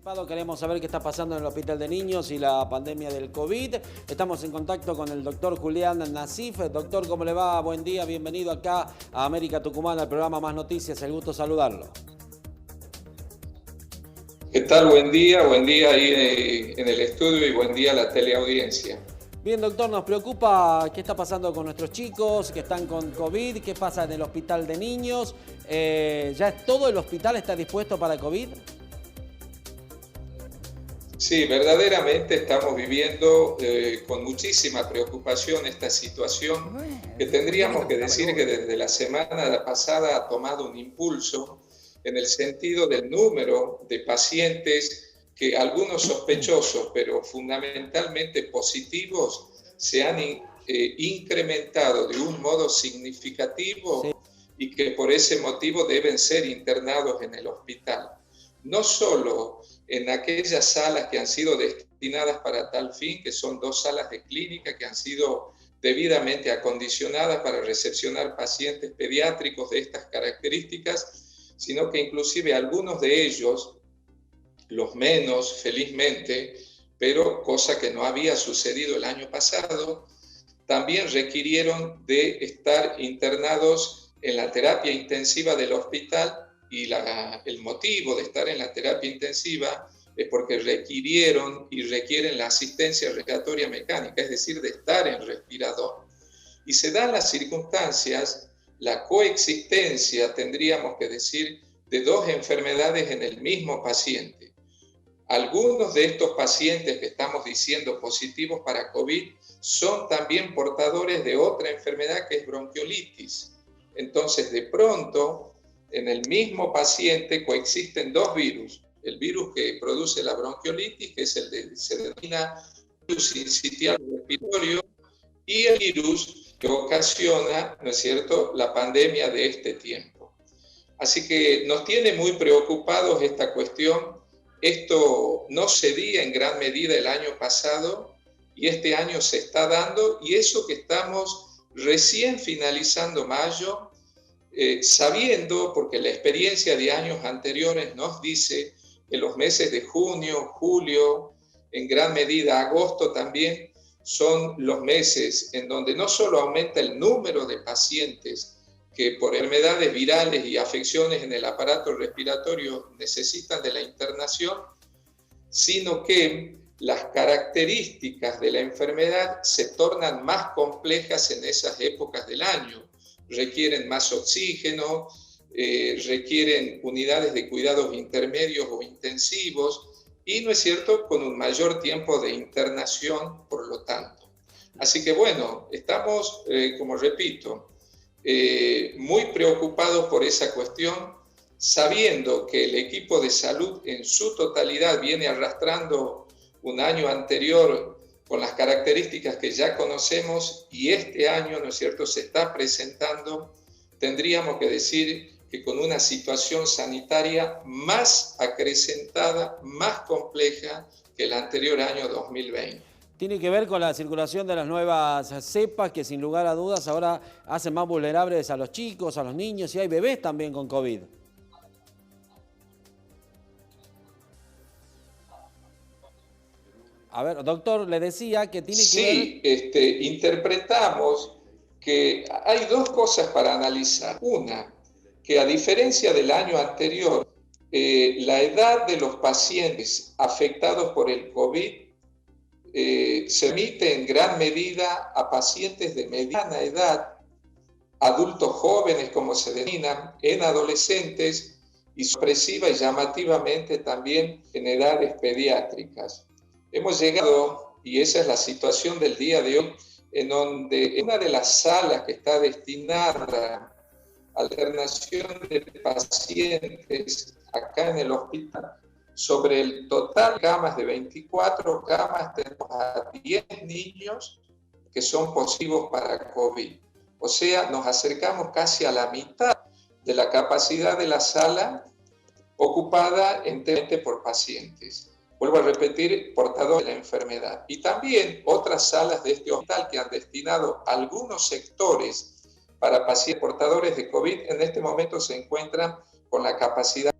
anticipado, queremos saber qué está pasando en el Hospital de Niños y la pandemia del COVID. Estamos en contacto con el doctor Julián Nasif. Doctor, ¿cómo le va? Buen día, bienvenido acá a América Tucumán, al programa Más Noticias. El gusto saludarlo. ¿Qué tal? Buen día ahí en el estudio y buen día a la teleaudiencia. Bien, doctor, nos preocupa qué está pasando con nuestros chicos que están con COVID, qué pasa en el Hospital de Niños. ¿Ya todo el hospital está dispuesto para COVID? Sí, verdaderamente estamos viviendo con muchísima preocupación esta situación que tendríamos que decir que desde la semana pasada ha tomado un impulso en el sentido del número de pacientes que algunos sospechosos, pero fundamentalmente positivos, se han incrementado de un modo significativo, sí, y que por ese motivo deben ser internados en el hospital. No solo en aquellas salas que han sido destinadas para tal fin, que son 2 salas de clínica que han sido debidamente acondicionadas para recepcionar pacientes pediátricos de estas características, sino que inclusive algunos de ellos, los menos felizmente, pero cosa que no había sucedido el año pasado, también requirieron de estar internados en la terapia intensiva del hospital. Y el motivo de estar en la terapia intensiva es porque requirieron y requieren la asistencia respiratoria mecánica, es decir, de estar en respirador. Y se dan las circunstancias, la coexistencia, tendríamos que decir, de 2 enfermedades en el mismo paciente. Algunos de estos pacientes que estamos diciendo positivos para COVID son también portadores de otra enfermedad que es bronquiolitis. Entonces, de pronto, en el mismo paciente coexisten 2 virus. El virus que produce la bronquiolitis, que es se denomina virus sincitial respiratorio, y el virus que ocasiona, ¿no es cierto?, la pandemia de este tiempo. Así que nos tiene muy preocupados esta cuestión. Esto no se di en gran medida el año pasado y este año se está dando, y eso que estamos recién finalizando mayo, sabiendo, porque la experiencia de años anteriores nos dice que los meses de junio, julio, en gran medida agosto también, son los meses en donde no solo aumenta el número de pacientes que por enfermedades virales y afecciones en el aparato respiratorio necesitan de la internación, sino que las características de la enfermedad se tornan más complejas en esas épocas del año. Requieren más oxígeno, requieren unidades de cuidados intermedios o intensivos y, ¿no es cierto?, con un mayor tiempo de internación, por lo tanto. Así que bueno, estamos, como repito, muy preocupados por esa cuestión, sabiendo que el equipo de salud en su totalidad viene arrastrando un año anterior con las características que ya conocemos, y este año, ¿no es cierto?, se está presentando, tendríamos que decir que con una situación sanitaria más acrecentada, más compleja que el anterior año 2020. Tiene que ver con la circulación de las nuevas cepas que sin lugar a dudas ahora hacen más vulnerables a los chicos, a los niños, y hay bebés también con COVID. A ver, doctor, le decía que tiene que ver... Sí, interpretamos que hay 2 cosas para analizar. Una, que a diferencia del año anterior, la edad de los pacientes afectados por el COVID se remite en gran medida a pacientes de mediana edad, adultos jóvenes, como se denominan, en adolescentes, y sorpresiva y llamativamente también en edades pediátricas. Hemos llegado, y esa es la situación del día de hoy, en donde una de las salas que está destinada a la internación de pacientes acá en el hospital, sobre el total de camas de 24 camas, tenemos a 10 niños que son positivos para COVID. O sea, nos acercamos casi a la mitad de la capacidad de la sala ocupada enteramente por pacientes. Vuelvo a repetir, portadores de la enfermedad. Y también otras salas de este hospital que han destinado algunos sectores para pacientes portadores de COVID, en este momento se encuentran con la capacidad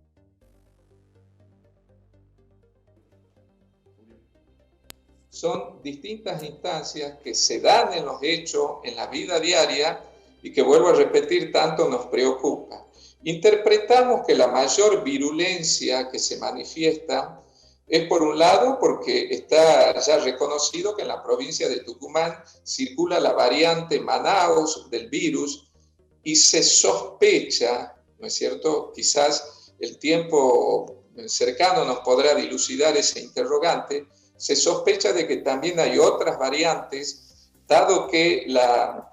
son distintas instancias que se dan en los hechos, en la vida diaria, y que, vuelvo a repetir, tanto nos preocupa. Interpretamos que la mayor virulencia que se manifiesta es, por un lado, porque está ya reconocido que en la provincia de Tucumán circula la variante Manaus del virus y se sospecha, ¿no es cierto? Quizás el tiempo cercano nos podrá dilucidar ese interrogante. Se sospecha de que también hay otras variantes, dado que la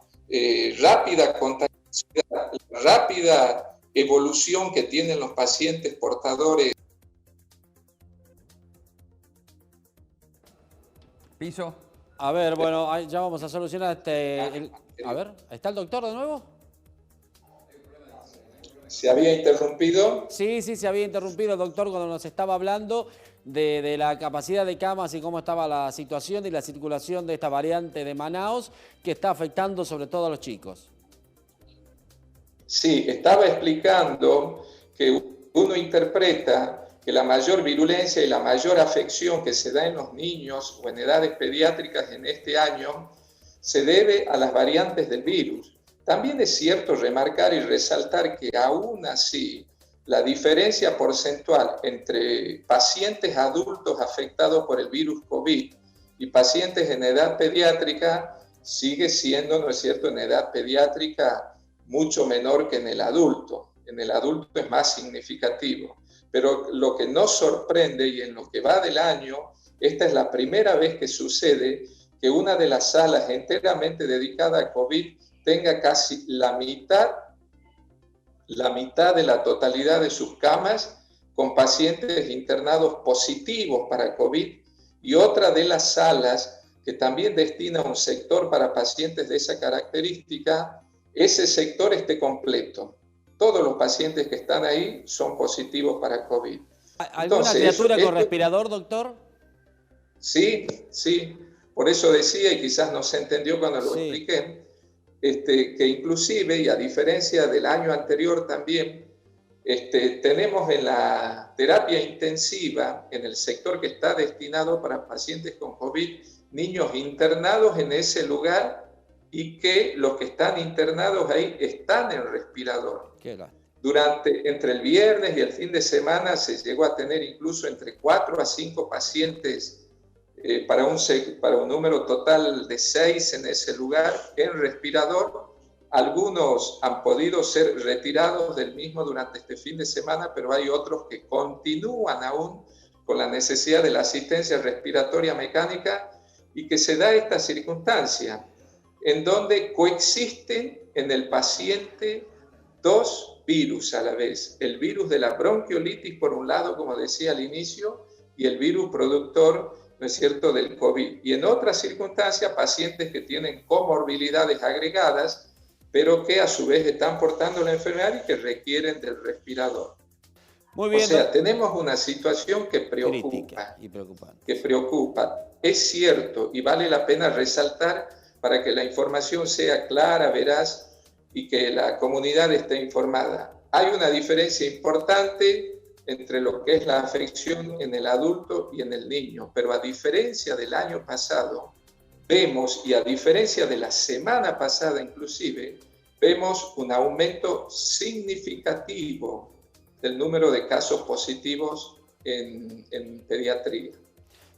rápida contagiosidad, la rápida evolución que tienen los pacientes portadores. Piso. A ver, bueno, ya vamos a solucionar a ver, ¿está el doctor de nuevo? ¿Se había interrumpido? Sí, se había interrumpido el doctor cuando nos estaba hablando de la capacidad de camas y cómo estaba la situación y la circulación de esta variante de Manaus que está afectando sobre todo a los chicos. Sí, estaba explicando que uno interpreta que la mayor virulencia y la mayor afección que se da en los niños o en edades pediátricas en este año se debe a las variantes del virus. También es cierto remarcar y resaltar que aún así la diferencia porcentual entre pacientes adultos afectados por el virus COVID y pacientes en edad pediátrica sigue siendo, ¿no es cierto?, en edad pediátrica mucho menor que en el adulto. En el adulto es más significativo. Pero lo que nos sorprende, y en lo que va del año, esta es la primera vez que sucede que una de las salas enteramente dedicada a COVID tenga casi la mitad de la totalidad de sus camas con pacientes internados positivos para COVID, y otra de las salas que también destina un sector para pacientes de esa característica, ese sector esté completo. Todos los pacientes que están ahí son positivos para COVID. ¿Alguna criatura con respirador, doctor? Sí. Por eso decía, y quizás no se entendió cuando lo expliqué, que inclusive, y a diferencia del año anterior también, tenemos en la terapia intensiva, en el sector que está destinado para pacientes con COVID, niños internados en ese lugar, y que los que están internados ahí están en respirador. Entre el viernes y el fin de semana se llegó a tener incluso entre 4 a 5 pacientes para un número total de 6 en ese lugar en respirador. Algunos han podido ser retirados del mismo durante este fin de semana, pero hay otros que continúan aún con la necesidad de la asistencia respiratoria mecánica, y que se da esta circunstancia en donde coexisten en el paciente dos virus a la vez. El virus de la bronquiolitis, por un lado, como decía al inicio, y el virus productor, ¿no es cierto?, del COVID. Y en otras circunstancias, pacientes que tienen comorbilidades agregadas, pero que a su vez están portando la enfermedad y que requieren del respirador. Muy bien. O sea, tenemos una situación que preocupa. Que preocupa. Es cierto, y vale la pena resaltar para que la información sea clara, veraz, y que la comunidad esté informada. Hay una diferencia importante entre lo que es la afección en el adulto y en el niño, pero a diferencia del año pasado, vemos, y a diferencia de la semana pasada inclusive, vemos un aumento significativo del número de casos positivos en pediatría.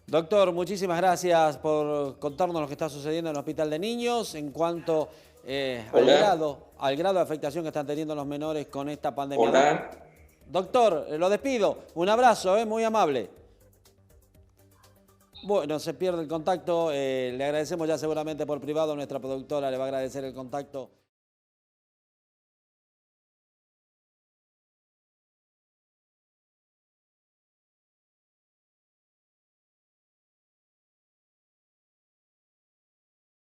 Doctor, muchísimas gracias por contarnos lo que está sucediendo en el Hospital de Niños en cuanto al grado de afectación que están teniendo los menores con esta pandemia. Hola. Doctor, lo despido. Un abrazo, muy amable. Bueno, se pierde el contacto. Le agradecemos ya seguramente por privado. Nuestra productora le va a agradecer el contacto.